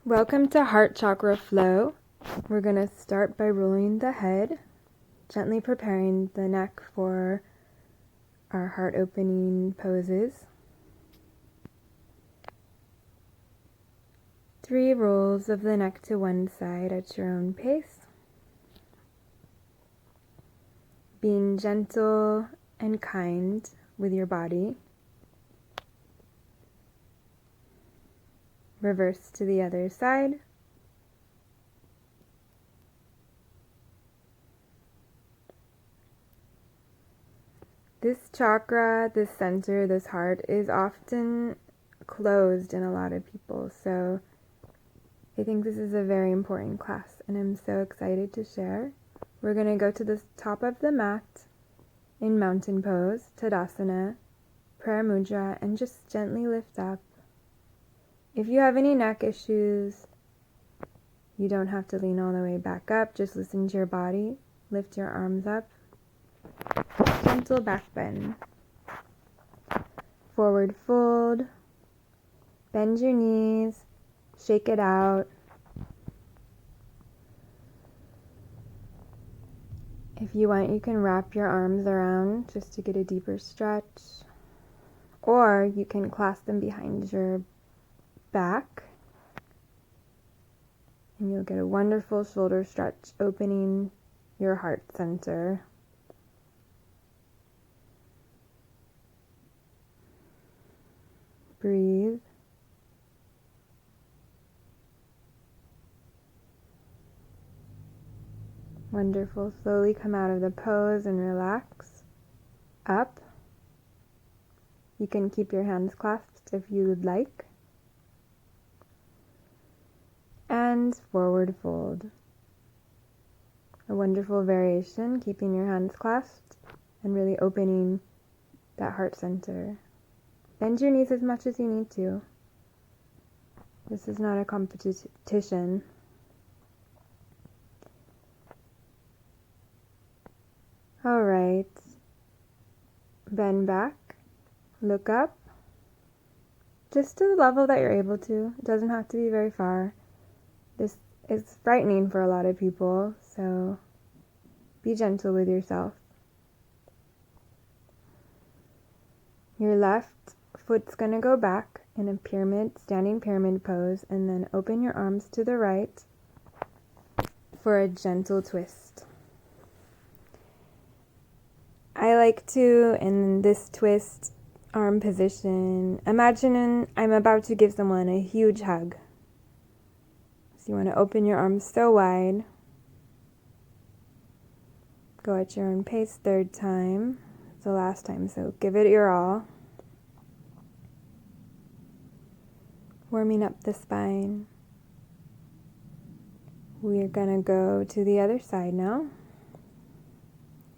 Welcome to Heart Chakra Flow. We're going to start by rolling the head, gently preparing the neck for our heart opening poses. 3 rolls of the neck to one side at your own pace. Being gentle and kind with your body. Reverse to the other side. This chakra, this center, this heart is often closed in a lot of people, so I think this is a very important class and I'm so excited to share. We're going to go to the top of the mat in mountain pose, Tadasana, prayer mudra, and just gently lift up. If you have any neck issues, you don't have to lean all the way back up. Just listen to your body. Lift your arms up. Gentle back bend. Forward fold. Bend your knees. Shake it out. If you want, you can wrap your arms around just to get a deeper stretch. Or you can clasp them behind your back. And you'll get a wonderful shoulder stretch, opening your heart center. Breathe. Wonderful. Slowly come out of the pose and relax. Up. You can keep your hands clasped if you would like. And forward fold. A wonderful variation, keeping your hands clasped and really opening that heart center. Bend your knees as much as you need to. This is not a competition. All right. Bend back. Look up. Just to the level that you're able to. It doesn't have to be very far. This is frightening for a lot of people, so be gentle with yourself. Your left foot's going to go back in a standing pyramid pose, and then open your arms to the right for a gentle twist. I like to, in this twist arm position, imagine I'm about to give someone a huge hug. So you want to open your arms so wide. Go at your own pace, 3rd time. It's the last time, so give it your all. Warming up the spine. We're going to go to the other side now.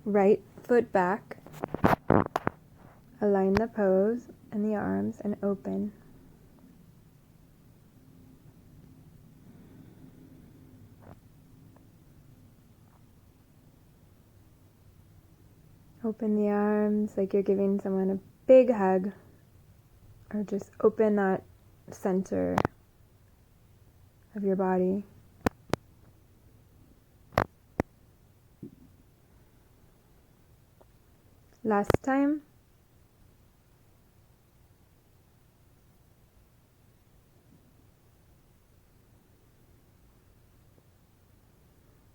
Right foot back. Align the pose and the arms and open. Open the arms like you're giving someone a big hug, or just open that center of your body. Last time.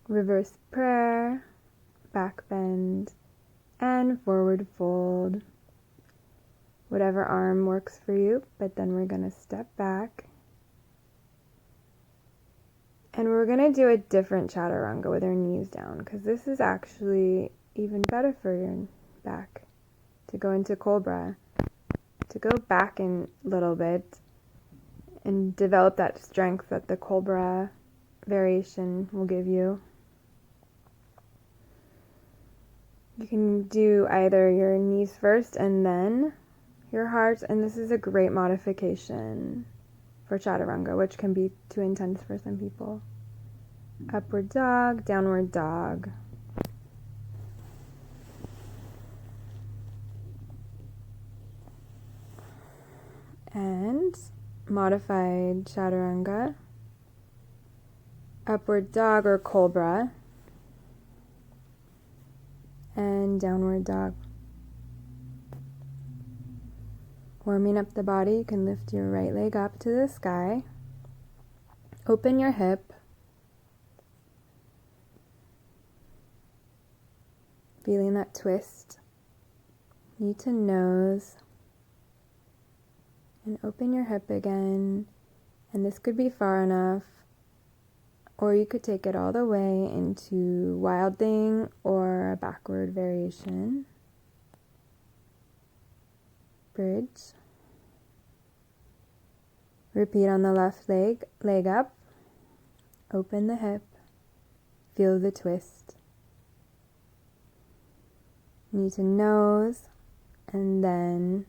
Reverse prayer, back bend, and forward fold. Whatever arm works for you, but then we're going to step back. And we're going to do a different chaturanga with our knees down, because this is actually even better for your back. To go into cobra, to go back in a little bit and develop that strength that the cobra variation will give you. You can do either your knees first and then your heart, and this is a great modification for chaturanga, which can be too intense for some people. Upward dog, downward dog. And modified chaturanga. upward dog or cobra, and downward dog. Warming up the body, you can lift your right leg up to the sky. Open your hip. Feeling that twist. Knee to nose. And open your hip again. And this could be far enough. Or you could take it all the way into Wild Thing or a backward variation. Bridge. Repeat on the left leg up. Open the hip. Feel the twist. Knee to nose. And then,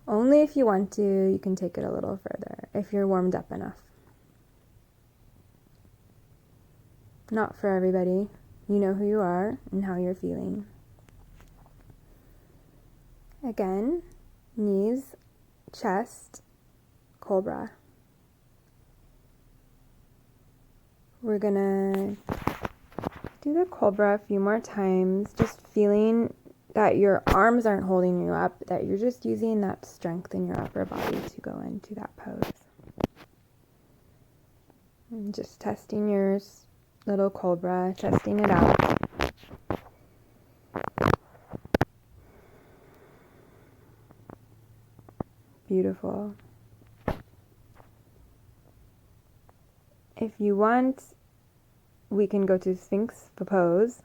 only if you want to, you can take it a little further, if you're warmed up enough. Not for everybody. You know who you are and how you're feeling. Again, knees, chest, cobra. We're gonna do the cobra a few more times, just feeling that your arms aren't holding you up, that you're just using that strength in your upper body to go into that pose. And just testing your little cobra, testing it out. Beautiful. If you want, we can go to Sphinx pose,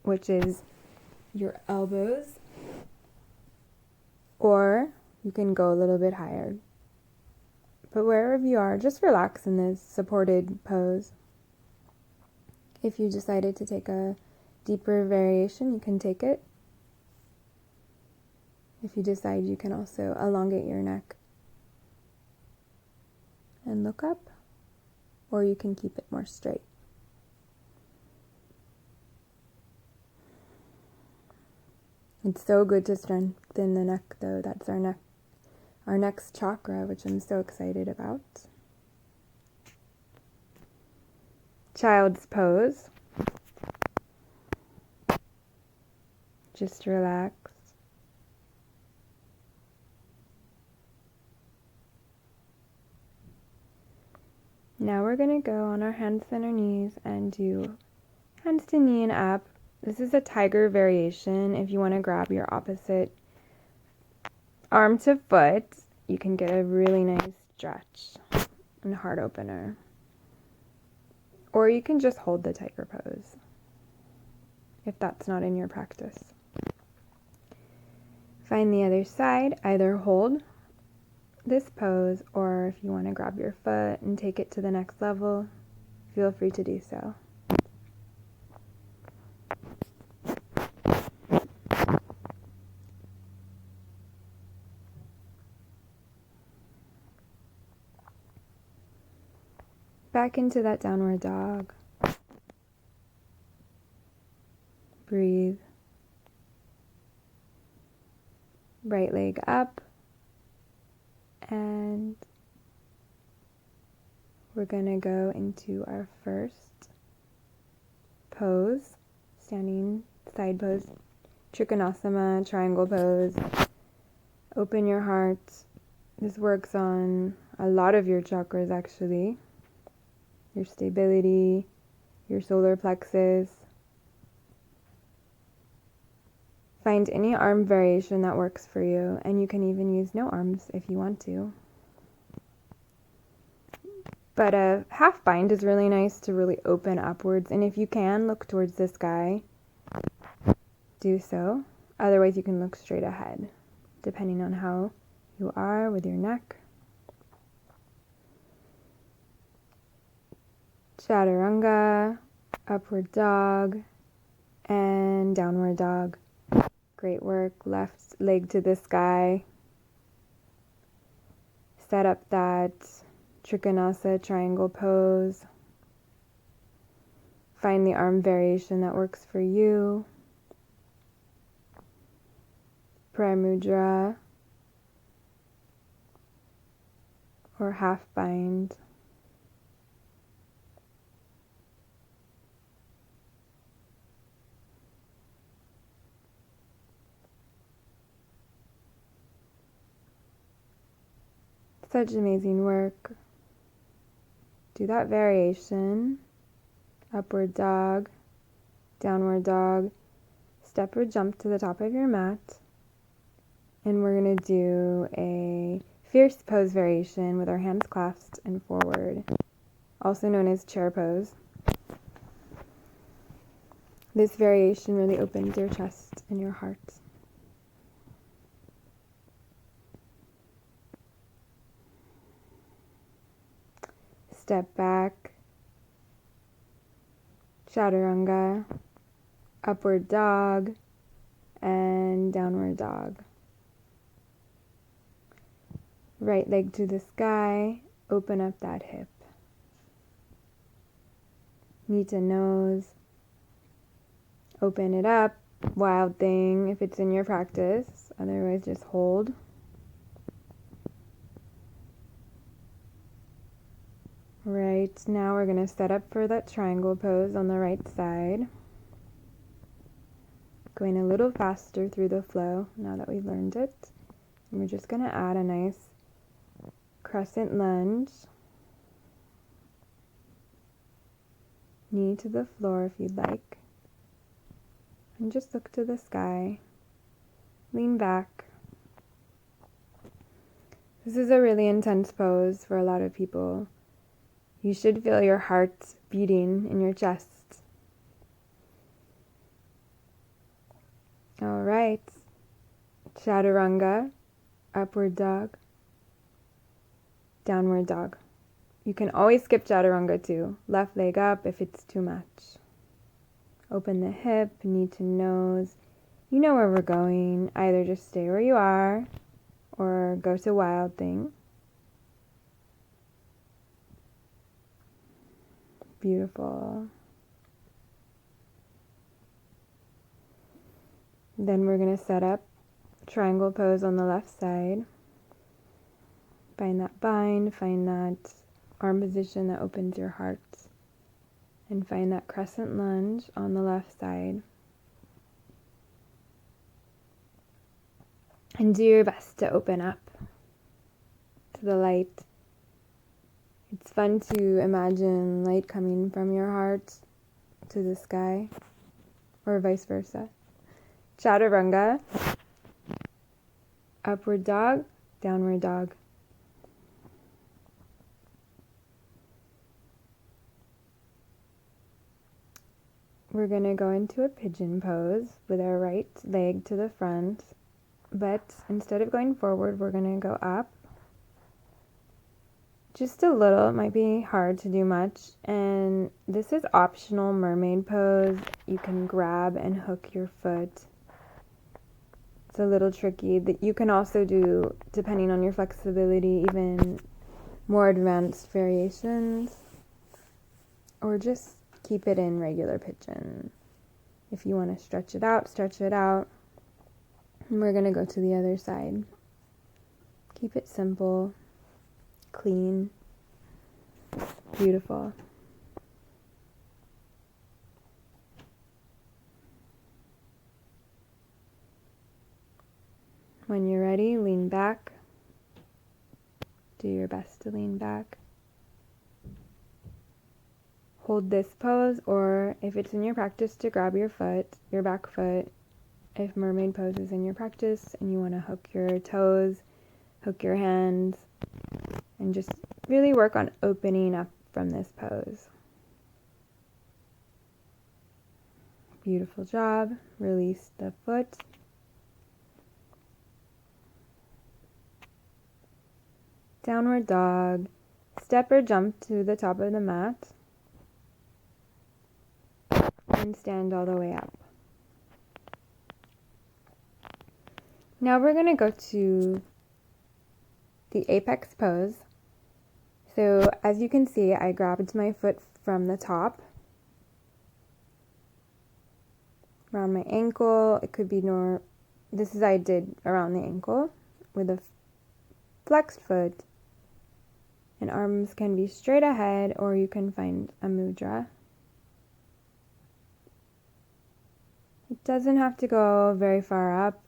which is your elbows, or you can go a little bit higher. But wherever you are, just relax in this supported pose. If you decided to take a deeper variation, you can take it. If you decide, you can also elongate your neck and look up, or you can keep it more straight. It's so good to strengthen the neck, though. That's our next chakra, which I'm so excited about. Child's pose. Just relax. Now we're going to go on our hands and our knees and do hands to knee and up. This is a tiger variation. If you want to grab your opposite arm to foot, you can get a really nice stretch and heart opener. Or you can just hold the tiger pose if that's not in your practice. Find the other side, either hold this pose, or if you want to grab your foot and take it to the next level, feel free to do so. Back into that downward dog. Breathe. Right leg up. And we're going to go into our first pose, standing side pose, Trikonasana, triangle pose. Open your heart. This works on a lot of your chakras, actually. Your stability, your solar plexus. Find any arm variation that works for you, and you can even use no arms if you want to. But a half bind is really nice to really open upwards, and if you can, look towards the sky. Do so. Otherwise, you can look straight ahead, depending on how you are with your neck. Chaturanga, upward dog, and downward dog. Great work. Left leg to the sky. Set up that Trikonasana triangle pose. Find the arm variation that works for you. Prayer mudra or half bind. Such amazing work. Do that variation. Upward dog, downward dog, step or jump to the top of your mat. And we're going to do a fierce pose variation with our hands clasped and forward, also known as chair pose. This variation really opens your chest and your heart. Step back, chaturanga, upward dog, and downward dog. Right leg to the sky, open up that hip. Knee to nose, open it up, wild thing if it's in your practice, otherwise just hold. Right, now we're going to set up for that triangle pose on the right side. Going a little faster through the flow now that we've learned it. And we're just going to add a nice crescent lunge. Knee to the floor if you'd like. And just look to the sky. Lean back. This is a really intense pose for a lot of people. You should feel your heart beating in your chest. All right. Chaturanga, upward dog, downward dog. You can always skip chaturanga too. Left leg up if it's too much. Open the hip, knee to nose. You know where we're going. Either just stay where you are or go to wild thing. Beautiful. Then we're going to set up triangle pose on the left side. Find that bind, find that arm position that opens your heart. And find that crescent lunge on the left side. And do your best to open up to the light. It's fun to imagine light coming from your heart to the sky, or vice versa. Chaturanga, upward dog, downward dog. We're going to go into a pigeon pose with our right leg to the front, but instead of going forward, we're going to go up. Just a little. It might be hard to do much, and this is optional mermaid pose. You can grab and hook your foot. It's a little tricky. That you can also do, depending on your flexibility, even more advanced variations, or just keep it in regular pigeon. If you want to stretch it out, stretch it out. And we're going to go to the other side. Keep it simple, clean, beautiful. When you're ready, lean back. Do your best to lean back. Hold this pose, or if it's in your practice, to grab your foot, your back foot. If mermaid pose is in your practice and you want to hook your toes, hook your hands, and just really work on opening up from this pose. Beautiful job. Release the foot. Downward dog. Step or jump to the top of the mat. And stand all the way up. Now we're going to go to the apex pose. So as you can see, I grabbed my foot from the top around my ankle. It could be this is I did around the ankle with a flexed foot, and arms can be straight ahead, or you can find a mudra. It doesn't have to go very far up.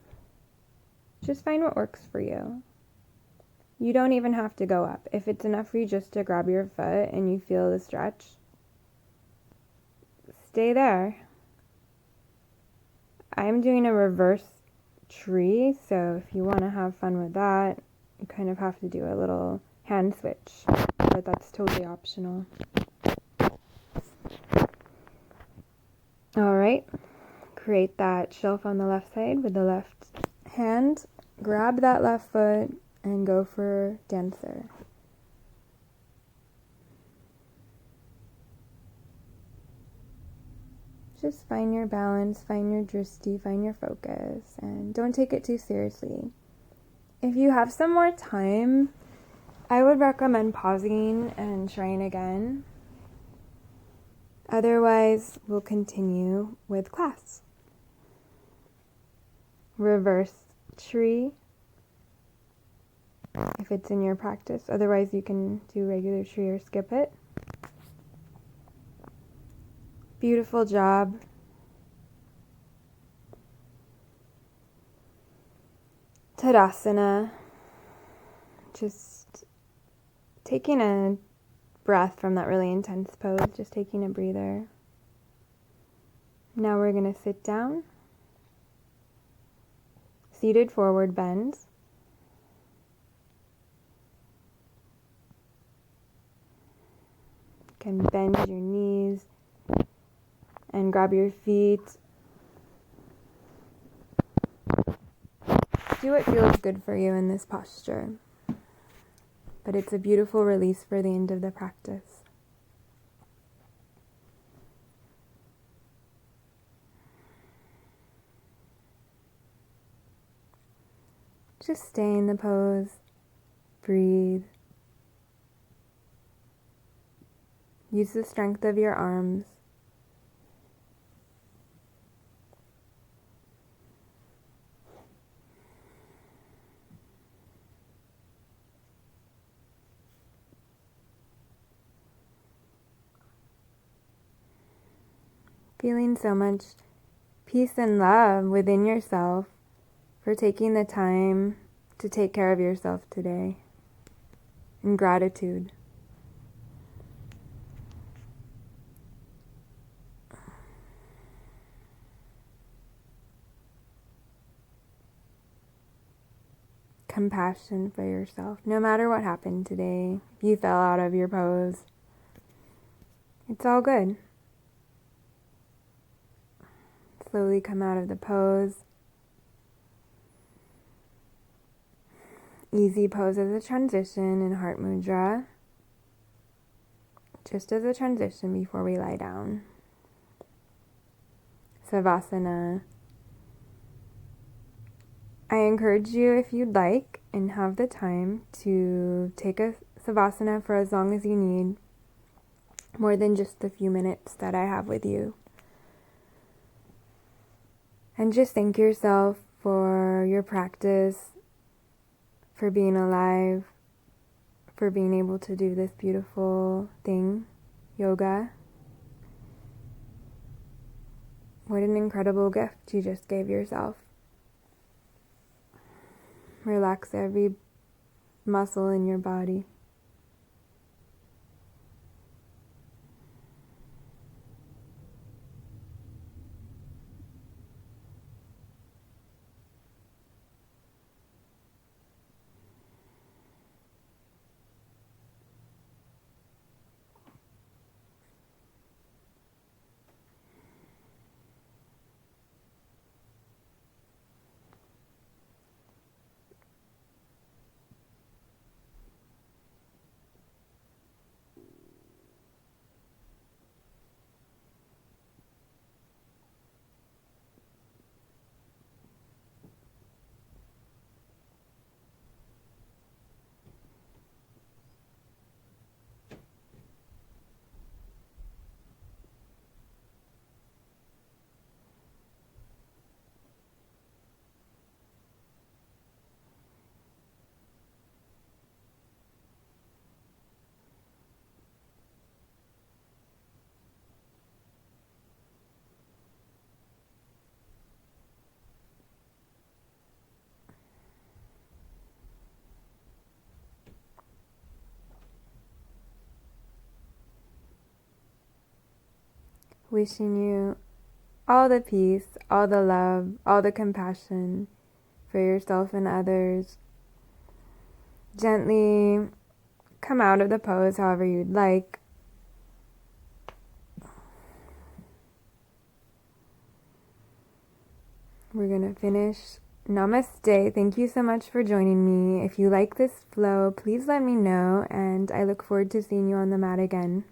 Just find what works for you. You don't even have to go up. If it's enough for you just to grab your foot and you feel the stretch, stay there. I'm doing a reverse tree, so if you want to have fun with that, you kind of have to do a little hand switch, but that's totally optional. All right, create that shelf on the left side with the left hand, grab that left foot, and go for dancer. Just find your balance, find your drishti, find your focus, and don't take it too seriously. If you have some more time, I would recommend pausing and trying again. Otherwise, we'll continue with class. Reverse tree, if it's in your practice. Otherwise, you can do regular tree or skip it. Beautiful job. Tadasana. Just taking a breath from that really intense pose, just taking a breather. Now we're going to sit down. Seated forward bends. You can bend your knees and grab your feet. Do what feels good for you in this posture. But it's a beautiful release for the end of the practice. Just stay in the pose. Breathe. Use the strength of your arms. Feeling so much peace and love within yourself for taking the time to take care of yourself today. And gratitude. Compassion for yourself. No matter what happened today, if you fell out of your pose, it's all good. Slowly come out of the pose. Easy pose as a transition in Heart Mudra. Just as a transition before we lie down. Savasana. I encourage you, if you'd like and have the time, to take a Savasana for as long as you need, more than just the few minutes that I have with you. And just thank yourself for your practice, for being alive, for being able to do this beautiful thing, yoga. What an incredible gift you just gave yourself. Relax every muscle in your body. Wishing you all the peace, all the love, all the compassion for yourself and others. Gently come out of the pose however you'd like. We're going to finish. Namaste. Thank you so much for joining me. If you like this flow, please let me know, and I look forward to seeing you on the mat again.